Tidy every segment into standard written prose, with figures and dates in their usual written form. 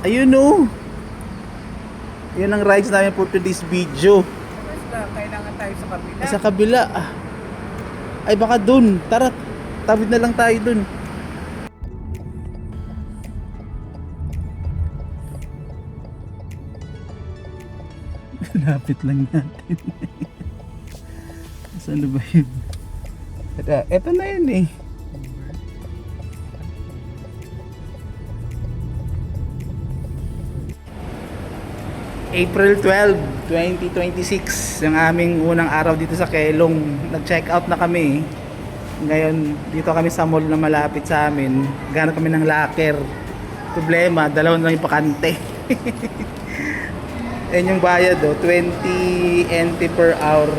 Ayun oh. Yun ang rides namin for today's video. Basta, kailangan tayo sa kabila. Sa kabila. Ay baka dun. Tara, tawid na lang tayo dun. Lapit lang natin. Saan na ba yun? Eto na yun eh. April 12, 2026 yung aming unang araw dito sa Kelong. Nag-check out na kami. Ngayon dito kami sa mall na malapit sa amin. Ganap kami ng locker. Problema, dalawa na lang yung pakante. Yan yung bayad 20 NT per hour.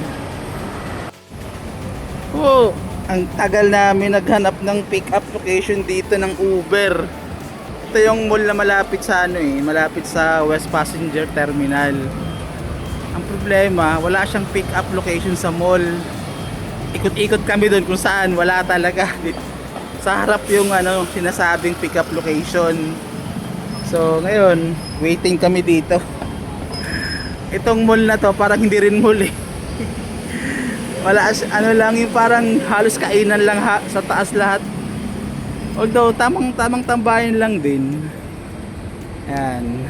Oh, ang tagal namin naghanap ng pick up location dito ng Uber. Ito yung mall na malapit sa malapit sa West Passenger Terminal. Ang problema, wala siyang pick up location sa mall. Ikot-ikot kami doon kung saan, wala talaga. Sa harap yung sinasabing pick up location. So ngayon, waiting kami dito. Itong mall na to parang hindi rin mall eh. Wala lang yung parang halos kainan lang sa taas lahat. Although tamang tambayan lang din. Yan.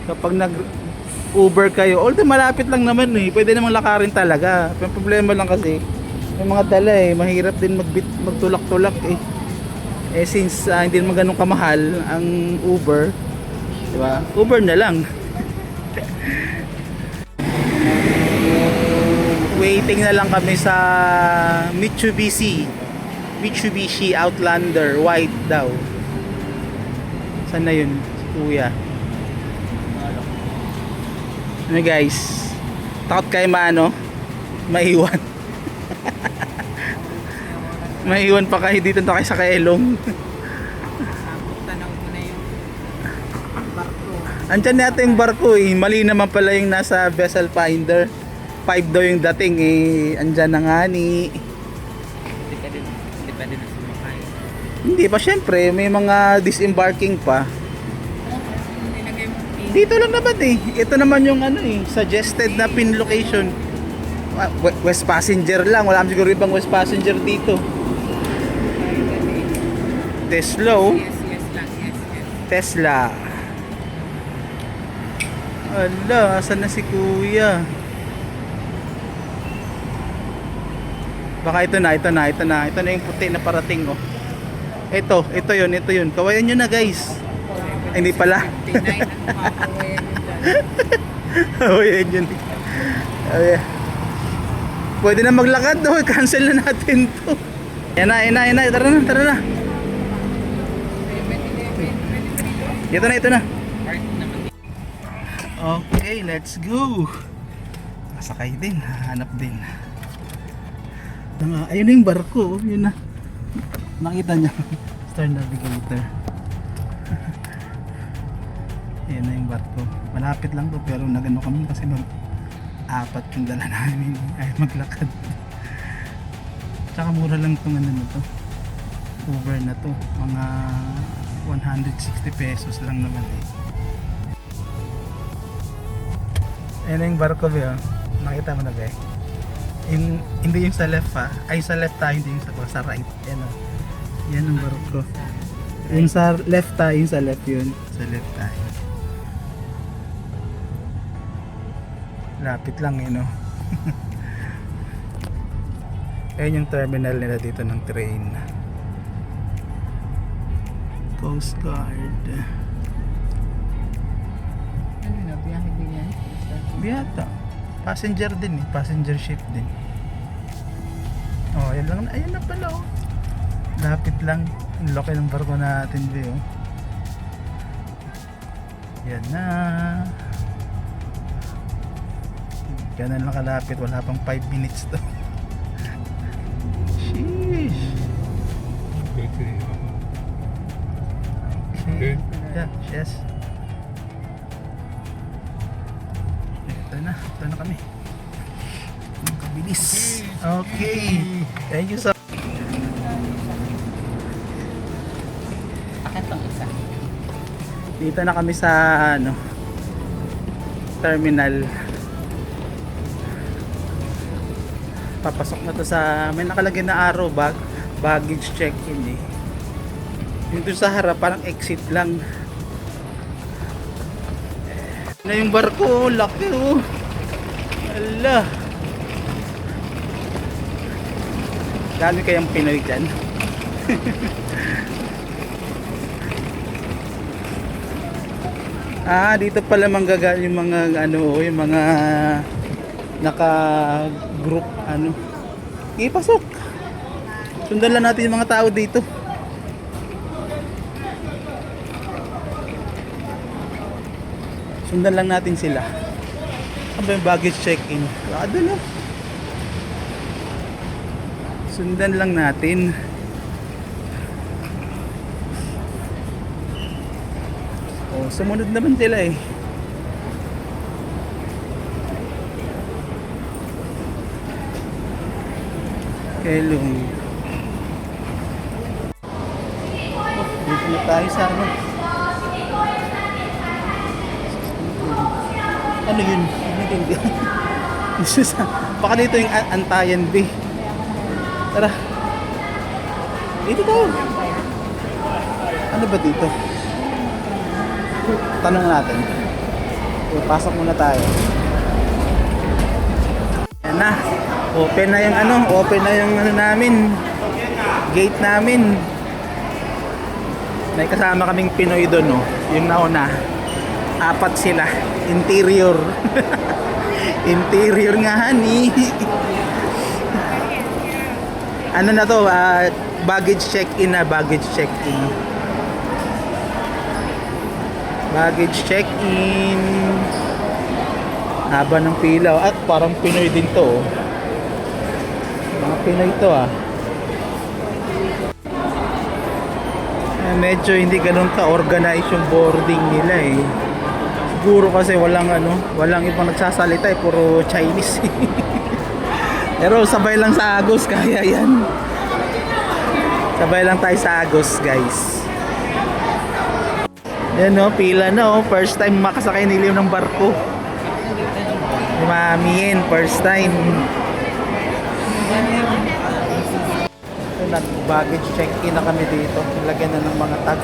Kapag nag-Uber kayo, although malapit lang naman eh, pwede namang lakarin talaga. Yung problema lang kasi yung mga dala mahirap din magtulak-tulak eh. Since hindi naman ganun kamahal ang Uber, di ba? Uber na lang. Waiting na lang kami sa Mitsubishi Outlander white daw. Saan na yun? Kuya. Ano guys? Takot kayo maiwan. Maiwan pa kayo dito na kayo sa Kelong. Tanaw mo na yung barko. Andyan na yung barko eh. Mali naman pala yung nasa vessel finder. 5 daw yung dating eh. Andyan na nga ni. Hindi pa din sumakay. Hindi pa, syempre may mga disembarking pa. Nilagay mo pin. Dito lang naman eh. Ito naman yung suggested na pin location. West Passenger lang. Wala siguro ibang West Passenger dito. Tesla oh. Yes lang, yes. Tesla. Ala, asan na si kuya? Baka ito na yung puti na parating oh. Ito yun. Kawayan nyo na guys. Ay, hindi pala. 59 ang makakawayan yun dyan. Kawayan yun. Pwede na maglakad daw. Cancel na natin to. Yan na. Tara na. Ito na. Okay, let's go. Masakay din. Hanap din. Ayun na yung barko. Yun na. Nakita niya. Star Navigator. Ayun na yung barko. Malapit lang to pero nagano kami kasi apat yung dala namin. Ay maglakad. Tsaka mura lang itong na to. Uber na to. Mga 160 pesos lang naman eh. Ayun na yung barko ba? Nakita mo na ba? Hindi yung sa left ay sa left tayo, hindi yung sa right. Yan ang barko. Yung sa left tayo, yung sa left yun. Sa left tayo. Lapit lang no. Ayun yung terminal nila dito ng train. Coast Guard. Ano na, biyahe din yan? Biyata. Passenger din passenger ship din. Oh, ayun na pala oh. Lapit lang. Ang laki ng barko natin dito. Yan na. Ganun lang kalapit, wala pang 5 minutes to. Sheesh. Okay. Yeah, yes. Ito na kami. Ang kabilis. Okay. Thank you so much. Akin tong isa. Dito na kami sa ano, terminal. Papasok na to sa, may nakalagay na arrow, baggage check-in eh. Yung dun sa harap parang exit lang. Na yung barko, laki oh. Ala. Dami kayang Pinoy dyan. Dito pala manggagal yung mga ano, yung mga naka-group ano. Ipasok. Sundan lang natin yung mga tao dito. Sundan lang natin sila. Ano ba yung baggage check-in? Doon oh. Sundan lang natin. Oh, sumunod naman sila eh. Hello. Oh, dito na tayo sa ano. Ano yun? Hindi. Baka dito yung Antayan Bay. Tara. Dito tayo. Ano ba dito? Tanong natin. Pasok muna tayo. Yan na. Open na yung ano. Open na yung ano namin. Gate namin. May kasama kaming Pinoy doon, no? Yung nauna. 4 sila. Interior. Interior nga, honey. Ano na to? Baggage check-in na. Baggage check-in. Baggage check-in. Haba ng pila. At parang Pinoy din to. Oh. Mga Pinoy to ah. Medyo hindi ganun ka-organize yung boarding nila eh. Siguro kasi walang ano, walang ibang nagsasalita eh, puro Chinese. Pero sabay lang sa Agos, kaya yan. Sabay lang tayo sa Agos, guys. Yan no, pila no. First time makasakay ni Leo ng barko. Si Mami yan, first time. Nag-baggage check-in na kami dito. Lagyan na ng mga tag.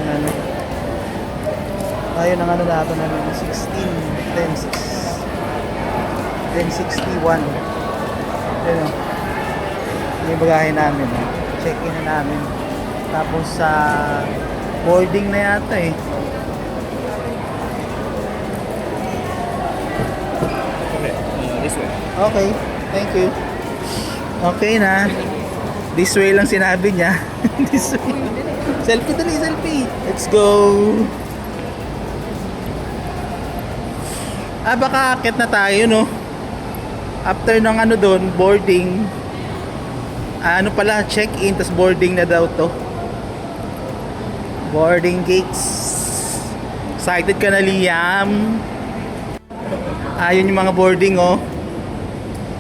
Ano. Ayun ang ano natin namin, 16, 10, 1061. Ayun o. Yung bagahe namin. Check-in na namin. Tapos sa boarding na yata eh. Okay, this way. Okay, thank you. Okay na. This way lang sinabi niya. This way. Selfie dali, selfie. Let's go. Baka akit na tayo, no? After ng ano doon, boarding. Ano pala, check-in, tas boarding na daw to. Boarding gates. Excited ka na, Liam? Yun yung mga boarding, oh.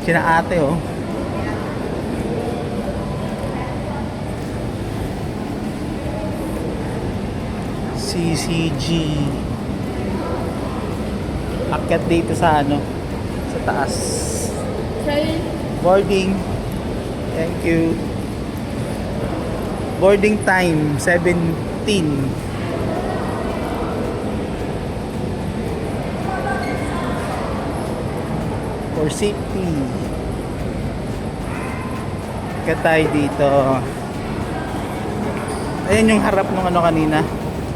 Sina ate, oh. CCG. Akyat dito sa ano, sa taas. Boarding. Thank you. Boarding time 17. For safety. Akyat tayo dito. Ayan yung harap ng ano kanina,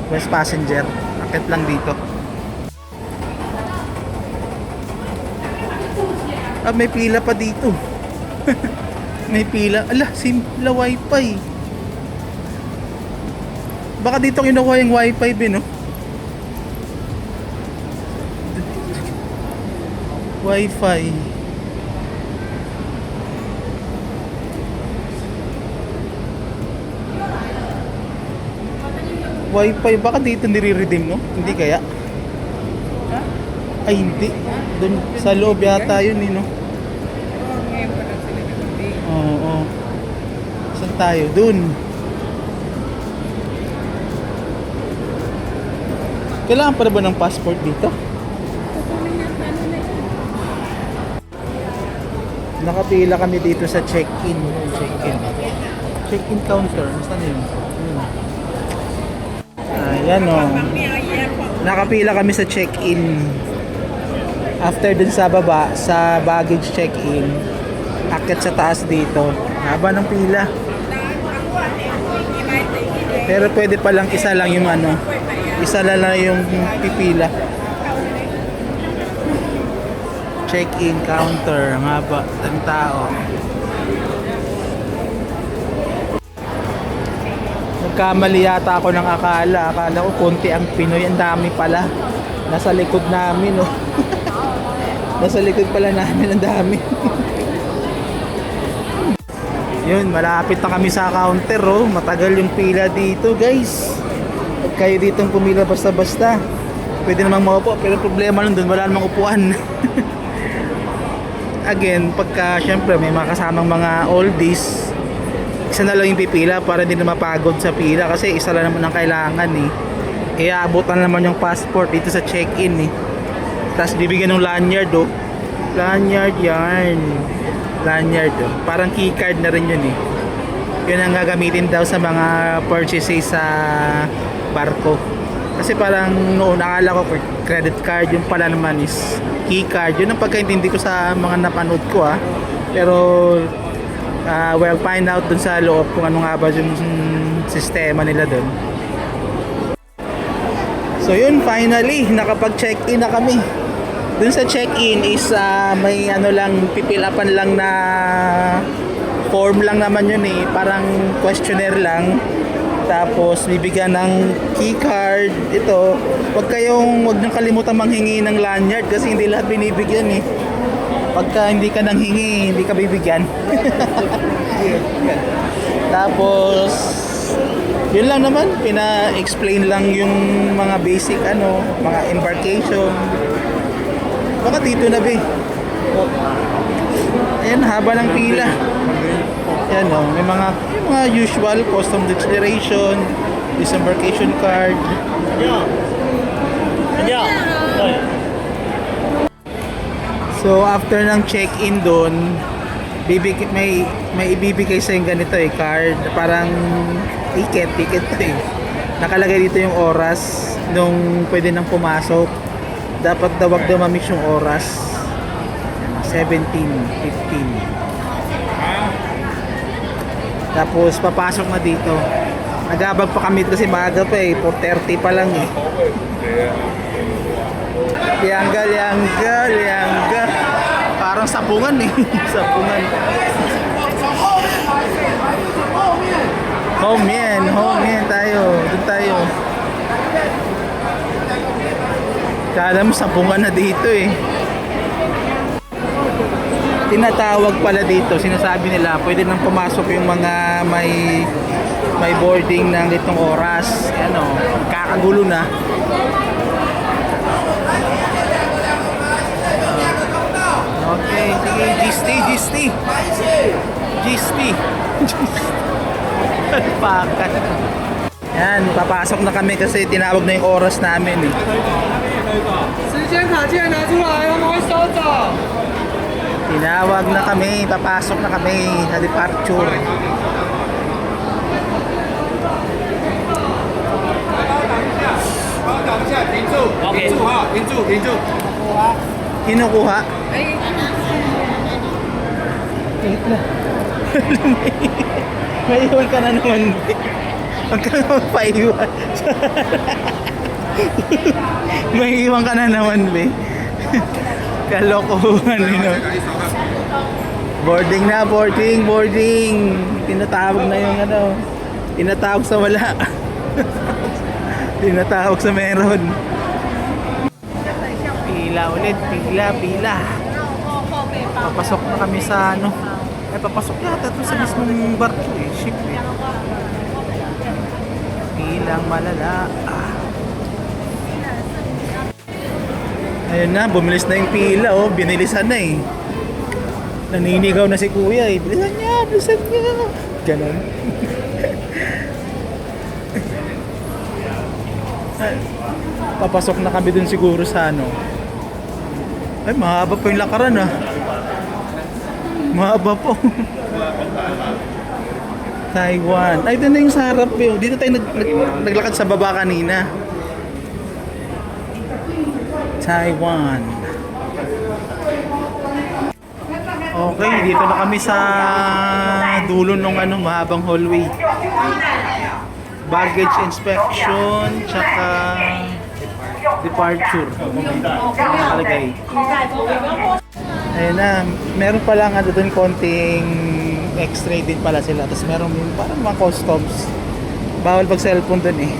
West Passenger. Akyat lang dito. May pila pa dito. May pila. Ala, simple wifi. Baka dito kinukuha yung wifi bin, no? Wifi. Wifi, baka dito nire-redeem, no? Hindi kaya? Ay, hindi. Doon sa loob yata yun, no? Ngayon pa lang sila nag-update. Oo. Saan tayo? Doon. Kailangan pa rin ba ng passport dito? Nakapila kami dito sa check-in. Check-in counter. Saan yun? Ayan o. Nakapila kami sa check-in. After dun sa baba, sa baggage check-in, akit sa taas dito. Haba ng pila. Pero pwede palang isa lang yung ano. Isa lang yung pipila. Check-in counter. Ang haba ng tao. Nagkamali yata ako ng akala. Akala ko konti ang Pinoy. Ang dami pala. Nasa likod namin, oh. Nasa likod pala namin. Ang dami. Yun, malapit na kami sa counter, oh. Matagal yung pila dito, guys. Huwag kayo ditong pumila basta-basta. Pwede namang maupo, pero problema nun dun, wala namang upuan. Again, pagka syempre may mga kasamang mga oldies, isa na lang yung pipila para hindi na mapagod sa pila kasi isa lang naman ang kailangan eh. Kaya abutan naman yung passport dito sa check-in eh. Tapos bibigyan ng lanyard, oh. Lanyard yarn. Lanyard, oh. Parang keycard na rin yun eh. Yun ang gagamitin daw sa mga purchases sa barko. Kasi parang noon akala ko credit card, yung pala naman is keycard. Yun ang pagkaintindi ko sa mga napanood ko ah. Pero well, find out dun sa loob kung ano nga ba yung sistema nila dun. So yun, finally nakapag-check-in na kami. Dun sa check-in is may ano lang, pipilapan lang na form lang naman yun eh. Parang questionnaire lang. Tapos bibigyan ng key card. Ito, wag niyong kalimutan manghingi ng lanyard kasi hindi lahat binibigyan eh. Pagka hindi ka nang hingi, hindi ka bibigyan. Tapos yun lang naman, pina-explain lang yung mga basic mga embarkation. Baka dito na be. Ayan, haba ng pila. Ayan o, may mga usual custom declaration, disembarkation card. So after ng check-in doon, may ibibigay sa yung ganito eh, card, parang ticket to eh. Nakalagay dito yung oras nung pwede nang pumasok. Dapat daw wag daw ma-miss yung oras. 17:15. Tapos papasok na dito. Nagabag pa kami kasi maaga pa eh, 4:30 pa lang eh. Liangga. Parang sapungan eh. Sapungan. Home yan tayo. Doon tayo. Kala mo sapungan na dito eh. Tinatawag pala dito, sinasabi nila pwede nang pumasok yung mga may boarding ng itong oras. Kakagulo na. Okay, sige, GST. Pakat. Yan, papasok na kami kasi tinawag na yung oras namin eh. Tinawag na kami, papasok na kami sa departure. Okay. Kinukuha? Wait lang. May iwan ka na naman. Huwag ka naman paiwan. May iwan ka na naman, be. Kalokohan, Boarding na, boarding. Tinatawag na yung tinatawag sa wala. Tinatawag sa meron. Pila ulit, pila. Papasok na kami sa papasok yata ito sa mismong barko eh, ship eh. Pilang malala. Ayun na, bumilis na yung pila oh, binilisan na eh. Naninigaw na si kuya eh. Bilisan niya. Ganon. Papasok na kami dun siguro sa ano. Ay, mahaba po yung lakaran ah. Mahaba po. Taiwan. Ay, doon na yung sa harap yun. Dito tayo naglakad sa baba kanina. Taiwan. Okay, dito na kami sa dulo ng ano, mahabang hallway. Baggage inspection, tsaka departure. Nakalagay. Ayun na, meron pa lang ano doon konting x-ray din pala sila. Tapos meron yung parang mga customs. Bawal pag cellphone doon eh.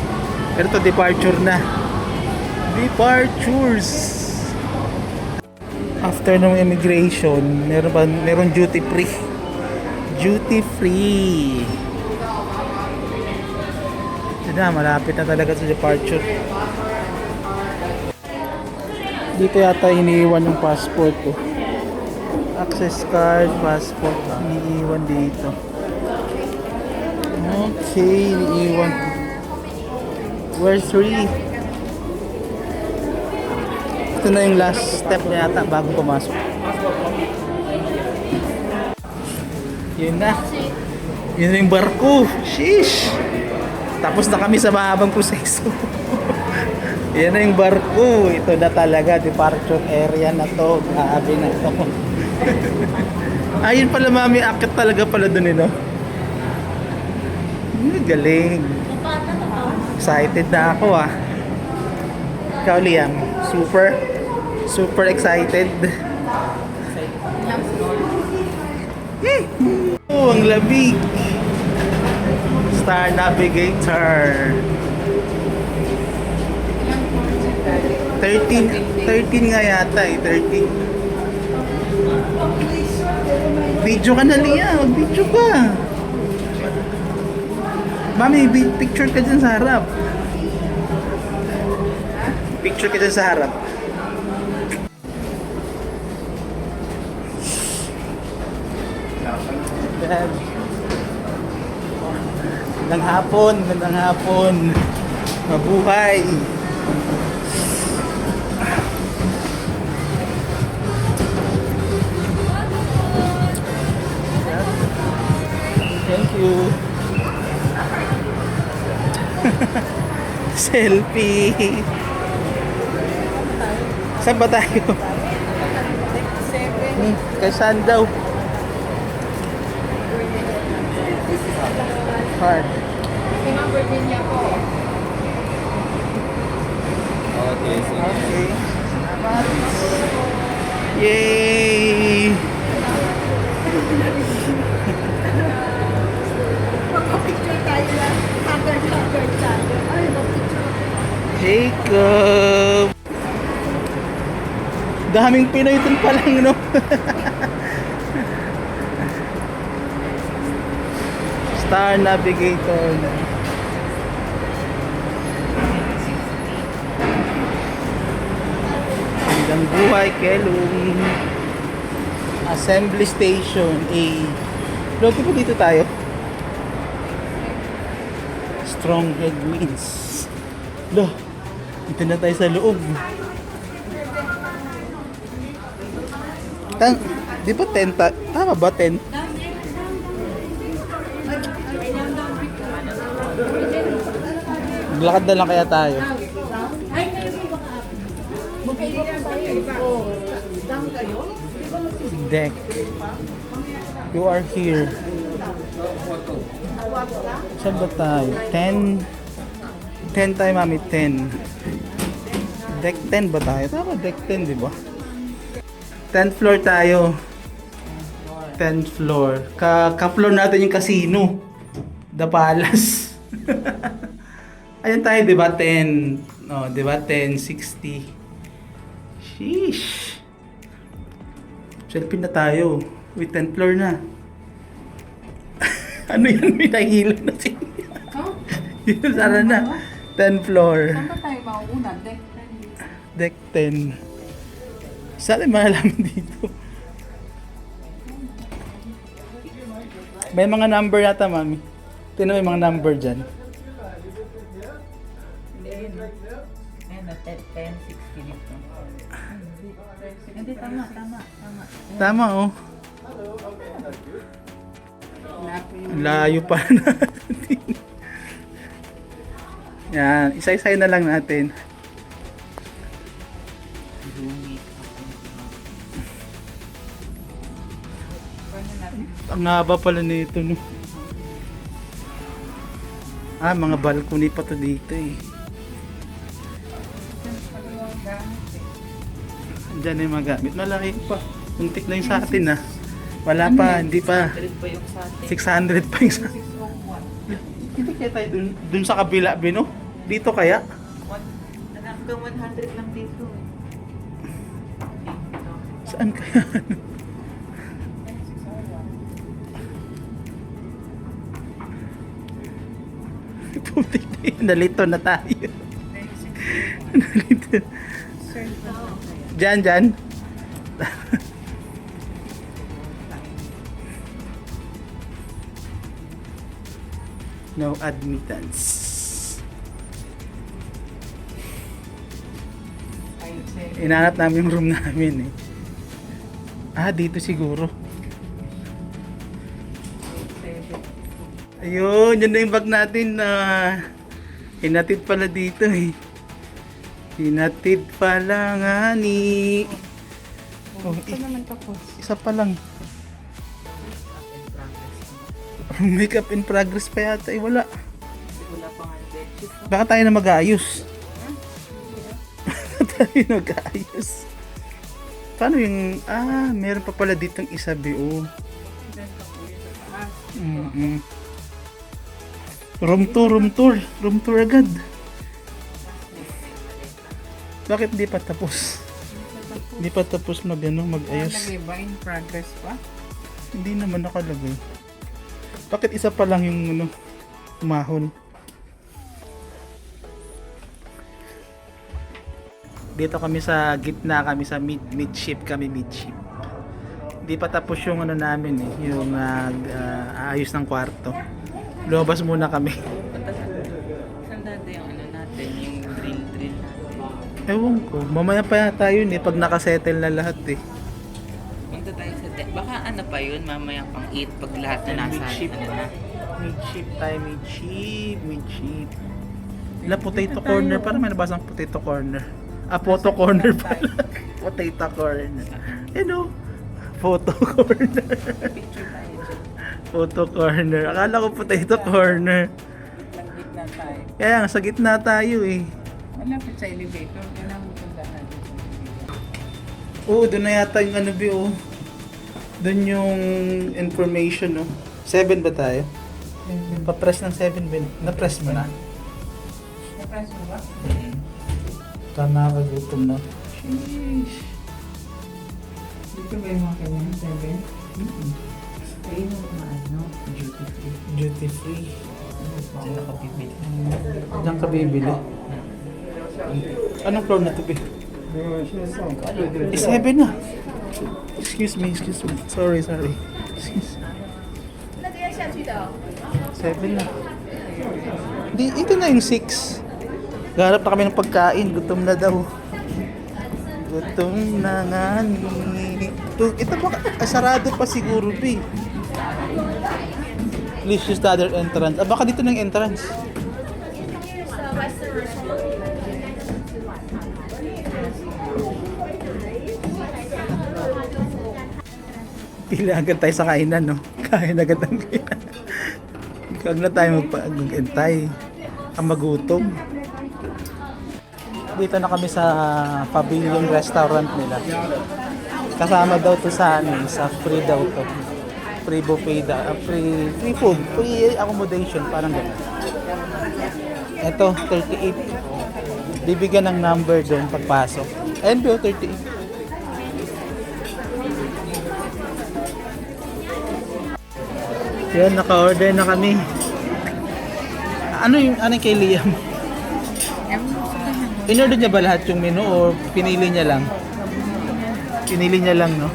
Pero to departure na. Departures. After ng immigration, meron duty free. Duty free. Ito na, malapit na talaga sa departure. Dito yata iniiwan yung passport ko. Access card, passport, iniiwan dito. Okay, iniiwan. Where's 3? Ito na yung last step na yata bago pumasok. Yun na. Yun na yung barko. Sheesh! Tapos na kami sa mahabang proseso. Yan na yung barko. Ito na talaga, departure area na to. Grabe na to. Ayun pala mami, akit talaga pala dun eh, no? Galing. Excited na ako ah. Ikaw Liam, super excited. Yay! Oh, ang lamig. Star Navigator. 13 nga yata eh, 13. Video ka na Lia, mag-video ka. Mami, picture ka dyan sa harap. Picture ka dyan sa harap. Gandang hapon. Mabuhay. Thank you. Selfie. Saan ba tayo? Kay saan daw? Hard. Ma'am Virginia po. Okay, sige. Okay. Salamat. Yay! Picture tayo lang. Haggard tayo. Ay, picture. Jacob! Daming Pinoy dun pa lang, no? Star Navigator. Magandang buhay, Kelung. Assembly Station A. Logo po dito tayo. Strong headwinds. Loh, dito na tayo sa loob. Di ba 10? Tama ba 10? Maglakad na lang kaya tayo. Deck. You are here. Saan ba tayo? 10 tayo mami, 10. Deck 10 ba tayo? Tama, deck 10 di ba? 10th floor tayo. 10th floor. Ka-floor natin yung casino. The Palace. Ayun tayo, di ba? 10. No, di ba? 1060. Sheesh. Selfie na tayo. With 10th floor na. Ano yan? May nahihilo na siya. Huh? Yun, sana na. 10th floor. Saan ba tayo mauuna? Deck 10. Sana malalaman dito. May mga number yata, mami. Tingnan mo yung mga number dyan. 1060 dito. Hindi, tama. Tama oh. Ang layo pa natin. Yan, isa-isay na lang natin. Ang haba pala nito, no? Ah, mga balcony pa to dito eh. Diyan na yung mga gamit. Malaki pa. Untik na yung sa atin ah. Wala pa, hindi pa. 100 pa yung sa atin. 600 pa yung sa... Hindi kaya tayo dun sa kabila, Bino? Dito kaya? Hanggang 100 lang dito. Saan kaya? Putik na yun. Nalito na tayo. Nalito. Diyan. No admittance. Inanap namin yung room namin eh. Ah, dito siguro. Ayun, yun na yung bag natin na hinatid pala dito eh. Hinatid pala nga ni... Oh, naman tapos. isa pa lang. Makeup in progress pa yata eh, wala. Wala pa nga bedsheet. Baka tayo na mag-aayos. Tayo mag-aayos. Paano yung... Ah, meron pa pala ditong isa B.O. Room tour agad. Bakit di pa tapos? Di pa tapos mag-ayos. Nakalagay ba in progress pa? Hindi naman nakalagay. Bakit isa pa lang yung umahon? Dito kami sa gitna, kami sa midship. Di pa tapos yung namin eh, yung ayos ng kwarto. Lumabas muna kami. Saan dati yung natin, yung drill natin? Ewan ko, mamaya pa yata yun eh, pag nakasettle na lahat eh. Punta tayo sa baka pa yun, mamaya pang 8 pag lahat na nasa Midship. na. Midship tayo, midship. Wala, potato corner, parang may nabasang potato corner. Ah, photo corner pala. Potato corner. Photo corner. Picture tayo dyan. Photo corner. Akala ko potato corner. Naglit na tayo. Kaya nga, sa gitna tayo eh. Malapit sa elevator. Kailangan mo punta natin sa elevator. Oo, doon na yata yung doon yung information, no? 7 ba tayo? Pa-press ng 7 bin. Na-press mo na? Na-press mo ba? Nakakagutom na. Sheesh. Dito ba yung mga kanyang 7? Ayun yung mga duty free. Duty free. Diyan nakapipili. Diyan ka bibili. Anong floor na to, be? 7 na. Excuse me. Sorry. Excuse me. 7 na. Ito na yung 6. Gahanap na kami ng pagkain. Gutom na daw. Gutom na nga ni. Ito ba? Sarado pa siguro, be. Please use the other entrance. Ah, baka dito na yung entrance. Pila agad tayo sa kainan, no? Kain agad ang kainan. Huwag na tayo mag-entay. Ang magutom. Dito na kami sa Pavilion Restaurant nila. Kasama daw to sa free daw to. Free buffet daw. Free food. Free accommodation. Parang gano'n. Ito, 38. Bibigyan ng number doon pagpasok. Ayun po, 38. Yan, naka-order na kami. Ano yung kay Liam? In-order niya ba lahat yung menu o pinili niya lang? Pinili niya lang, no?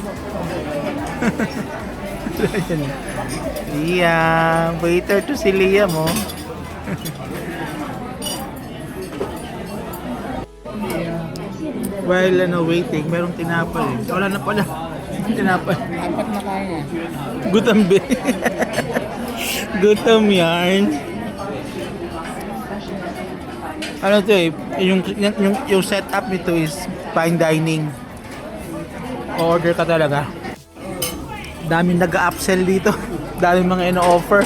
Liam, waiter to si Liam, oh. While waiting, merong tinapay. Wala na pala. Tinapay. Apat na kaya. Gutom be. Gutom yarn. Ano to eh, yung setup nito is fine dining. Order ka talaga. Daming nag-upsell dito. Daming mga ino-offer.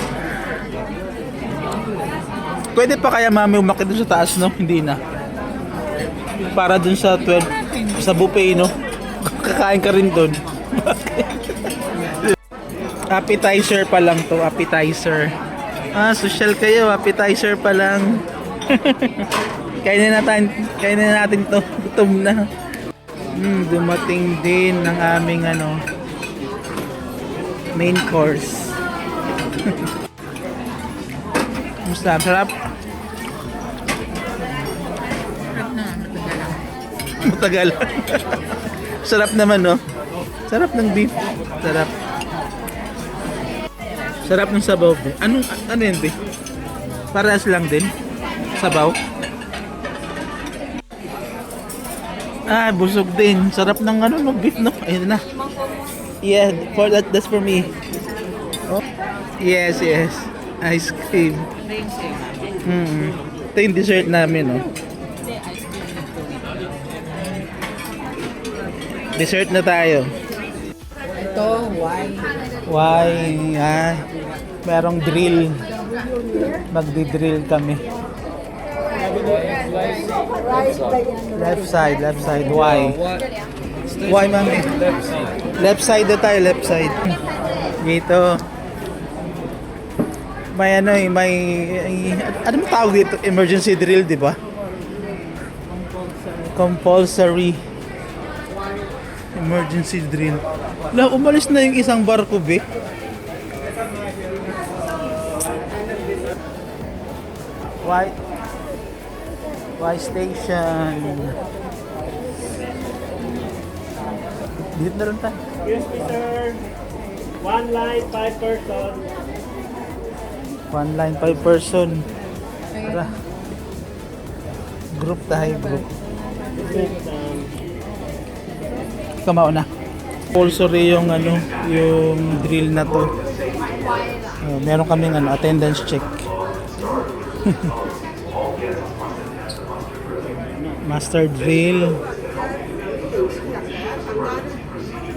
Pwede pa kaya mami umakit doon sa taas, no? Hindi na. Para dun sa 12, sa buffet, no? Kakain ka rin doon. Appetizer pa lang to, appetizer. Ah, social kayo, appetizer pa lang. Kainin natin to. Gutom na. Dumating din ng aming main course. Musta? Sarap? Matagal. Sarap naman, no? Sarap ng beef. Sarap. Sarap ng sabaw, be. Ano yun, be? Parehas lang din. Sabaw. Ah, busog din. Sarap ng no, beef, no? Ayun na. Yeah, that's for me. Oh. Yes. Ice cream. Ito yung dessert namin, no? Dessert na tayo. Ito, Why? Merong drill. Magdi-drill kami. Left side. Why? Why, mami? Left side na tayo, left side. Dito. May ano mo tawag dito? Emergency drill, di ba? Compulsory. Emergency drill. Umalis na yung isang barko, be. Y station. Dito na lang tayo. Yes, sir. One line, 5 person. One line, 5 person. Tara. Group tayo, group. Kamao na. Compulsory yung yung drill na to. Meron kaming attendance check. Master drill.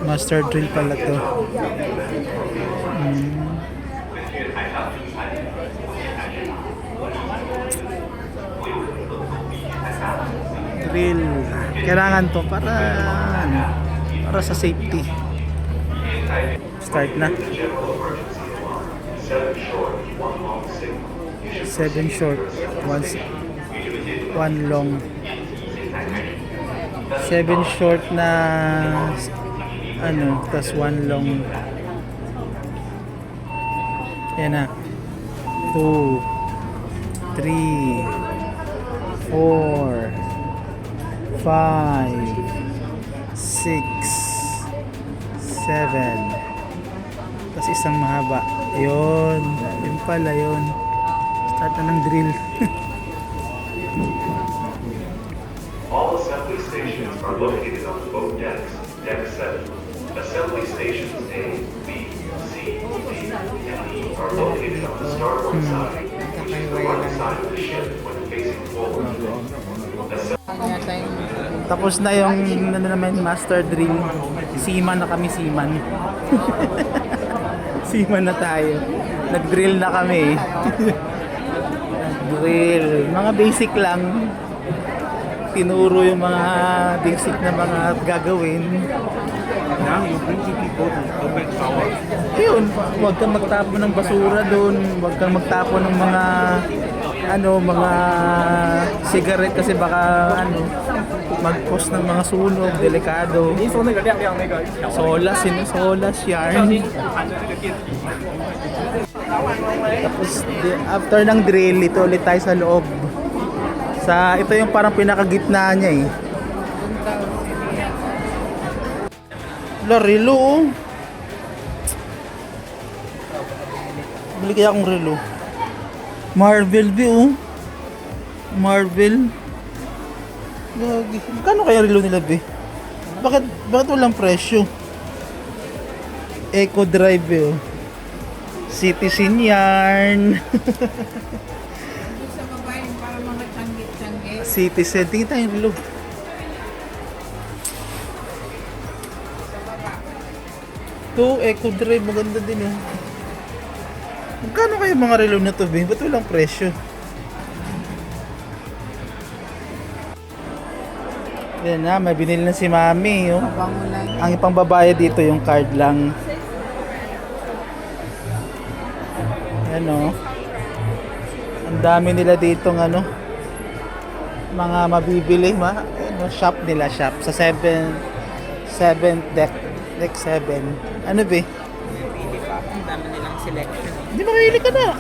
Master drill pala to. Drill. Kailangan to para sa safety. Start na. 7 short, 1 long. 7 short na tas 1 long. Yan na. 2 3 4 5 6 7 tas isang mahaba. Yun pala yun. Start na ng drill. All assembly stations are located on both decks. Deck 7. Assembly stations A, B, C, D, and E are located on the starboard side. Use the right side of the ship when facing forward. Tapos na yung naman master drill. Seaman na kami, seaman. Seaman na tayo. Nag-drill na kami. Drill. Mga basic lang. Tinuro yung mga basic na mga gagawin. Now you bring two people to open power. Yun, huwag kang magtapon ng basura doon. Huwag kang magtapon ng mga mga cigarette kasi baka mag-cause ng mga sunog, delikado. Solas yarn. Tapos after ng drill, ito ulit tayo sa loob. Ito yung parang pinakagitna niya eh. Relo oh. Bili kaya akong relo. Marvel oh. Marvel. Gagi. Magkano kaya relo nila, be? Bakit walang presyo? Eco Drive, oh. Citizen yarn. Sa babae, para mga tanggi-tanggi. Citizen. Tingin tayong relo. Ito, Eco Drive. Maganda din, oh. Magkano kaya mga relo na to, be? Ba't walang presyo? Yan na, may binili na si Mami, oh. Ang ipang babae dito, yung card lang. Yan, oh. Ang dami nila dito ng ano, mga mabibili, ano, shop nila, shop. Sa 7th deck 7. Ano, be? Pili pa. Ang dami nilang selection. Hindi makahili ka na.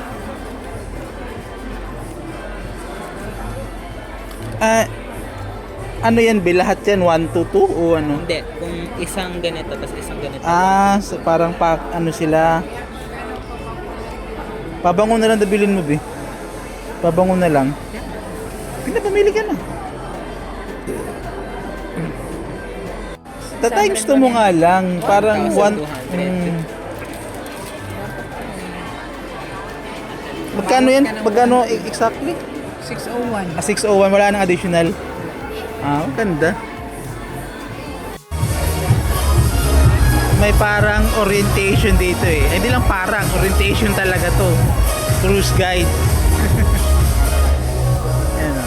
Ano yan, be? Lahat yan? 1 to 2 o ano? Hindi. Kung isang ganito, tapos isang ganito. So parang ano sila. Pabango na lang dabilin mo, be. Pabango na lang. Pinapamili ka na. Times to mo nga lang. Parang 1... 1,200. Magkano yan? Magkano exactly? 601. 601. Wala nang additional. Maganda. May parang orientation dito eh. Hindi lang parang, orientation talaga to. Cruise guide. Yan o.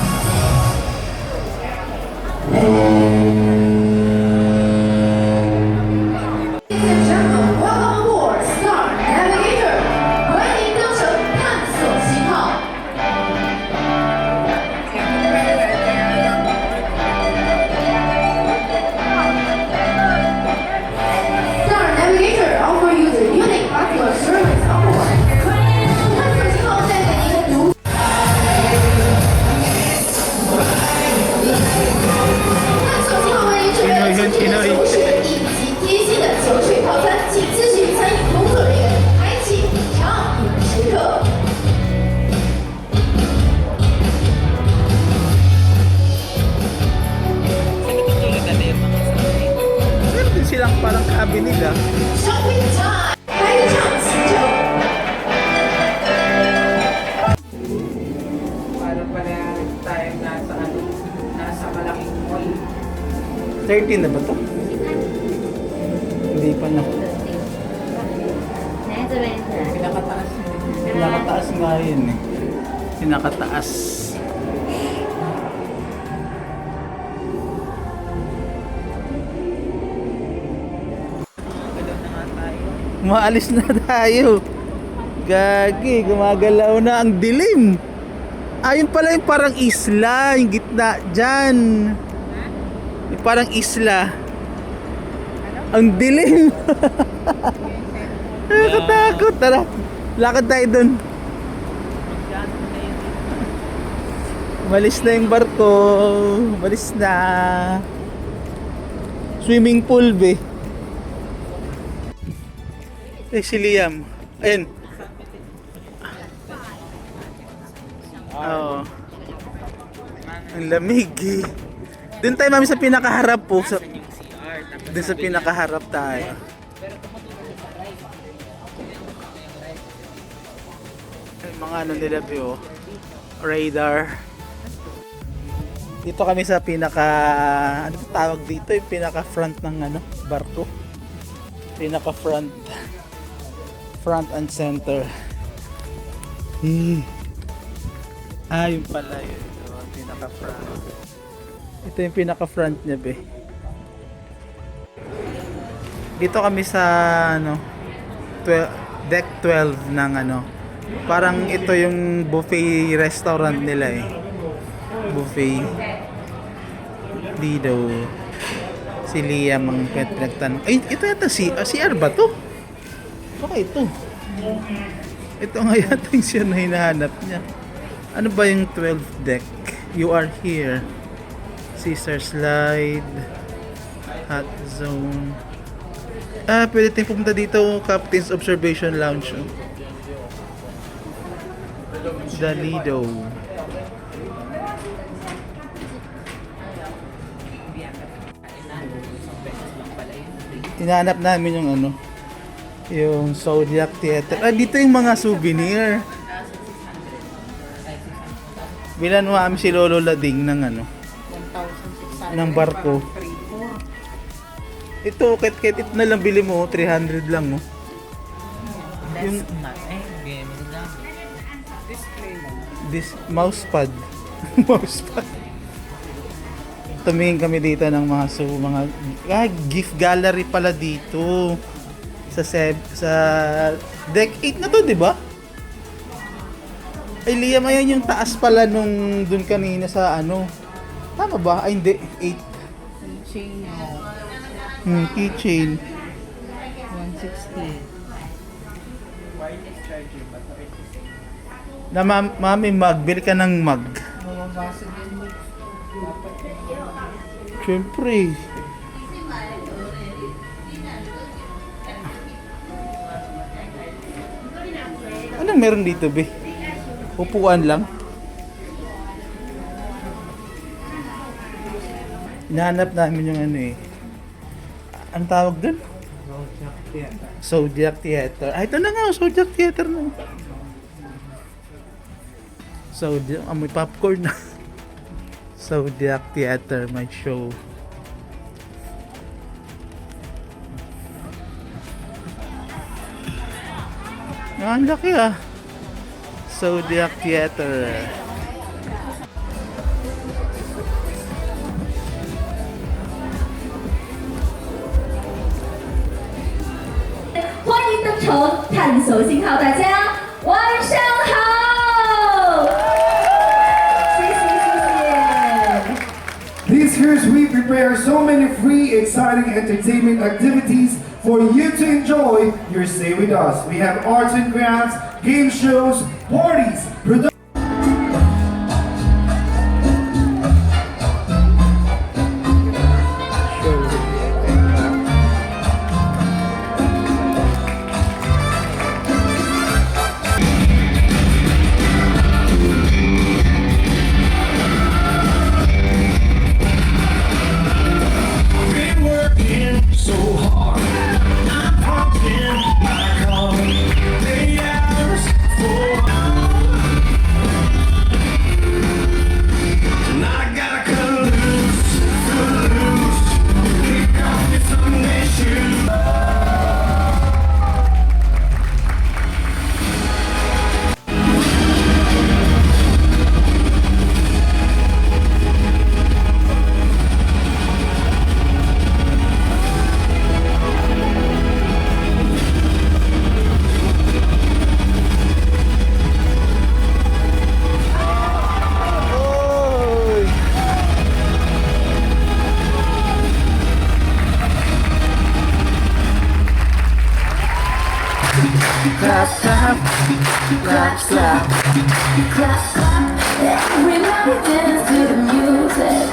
Welcome aboard Star Navigator，欢迎登乘探索信号。Star Navigator offer you the unique butler service aboard。探索信号带给您独。探索信号为您准备了今天的酒水以及贴心的酒水套餐，请咨询餐饮工作人员，开启畅饮时刻。 Tulad na yung mga story. Meron din silang parang cabin nila. Shopping time，开场启程。 Parang pala tayo nasa malaking mall. 13 na ba to? Hindi pa na. Pinakataas. Pinakataas nga yun eh. Pinakataas. Galaw na nga tayo. Maalis na tayo. Gagi, gumagalaw na ang dilim. Ayun pala yung parang isla, yung gitna dyan. Yung parang isla. Ang dilim. Nakakatakot. Tara, lakad tayo dun. Malis na yung barko. Malis na. Swimming pool, be. Si Liam. Ayun. Oo. Ang lamig eh. Doon tayo mami sa pinakaharap po. Doon sa pinakaharap tayo. Yung mga ano nila po. Radar. Dito kami sa pinaka... Ano ba tawag dito? Yung pinaka front ng ano, barko. Pinaka front. Front and center. Yun pala yun. Ito, pinaka-front. Ito yung pinaka-front niya, be. Dito kami sa, ano, deck 12 ng, ano, parang ito yung buffet restaurant nila, eh. Buffet. Lido. Si Liam ang pinagtanong. Ay, ito yata CR ba to? Baka ito. Ito nga yata yung siya na hinahanap niya. Ano ba yung 12th deck? You are here. Caesar slide. Hot zone. Pwede tayong pumunta dito. Captain's Observation Lounge. The Lido. Hinanap namin yung ano, yung Zodiac Theater. Ah, dito yung mga souvenir. Bilan mo kami si Lolo Lading ng ano, 1,600. ng barko. Ito, ket ito na lang bili mo, 300 lang, oh. Yung game na. this mousepad. Mousepad. Tumingin kami dito ng mga gift gallery pala dito. Sa deck 8 na to, 'di ba? Ay, Liam, ayan yung taas pala nung dun kanina sa ano. Tama ba? Ay, hindi. 8. Keychain. 160. Na mami, bili ka ng mug. Siyempre. Anong meron dito, be? Upuan lang. Hinahanap namin yung ano eh. Ang tawag dun? Zodiac Theater. Ah, ito na nga, Zodiac Theater na. Zodiac, may popcorn na. Zodiac Theater, may show. Ah, ang laki ah. Zodiac Theater.探索信号，大家晚上好。谢谢。 This year's we prepare so many free, exciting entertainment activities for you to enjoy your stay with us. We have arts and crafts, game shows, parties, productions. Clap, clap, clap, clap, clap, clap. Everybody dance to the music.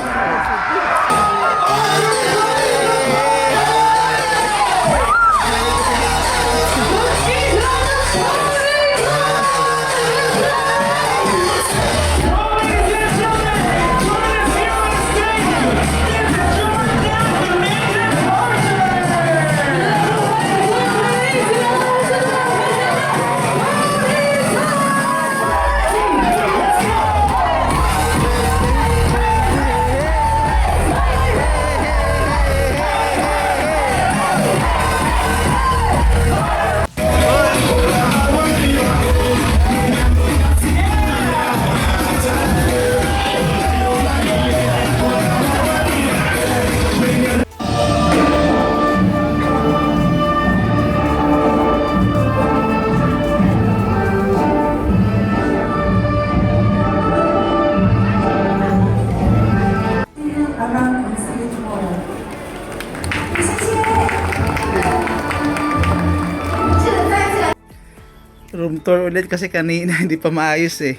Room tour ulit kasi kanina hindi pa maayos eh.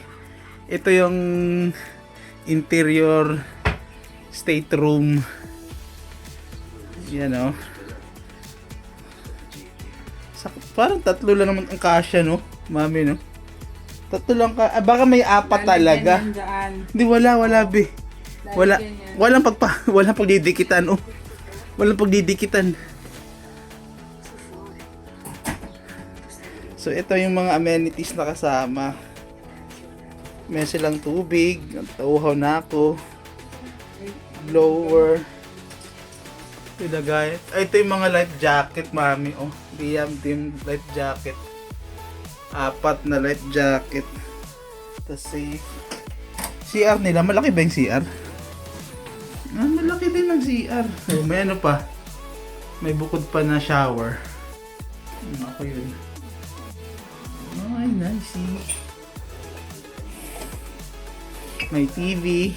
Ito yung interior state room. Yan oh. Parang tatlo lang naman ang kasya, no? Mami, no? Tatlo lang ka. Baka may apat talaga. Hindi, wala be. Walang pagdidikitan, oh. Walang pagdidikitan. So ito yung mga amenities na kasama. May silang tubig, tauhaw na ako, blower, ilagay. Ay, ito yung mga life jacket, mami. Oh, Liam Team life jacket. 4 na life jacket. Tapos safe. CR nila, malaki ba yung CR? Ah, malaki din ang CR. Oh, may ano pa. May bukod pa na shower. Ako yun. Ay, nice. May TV.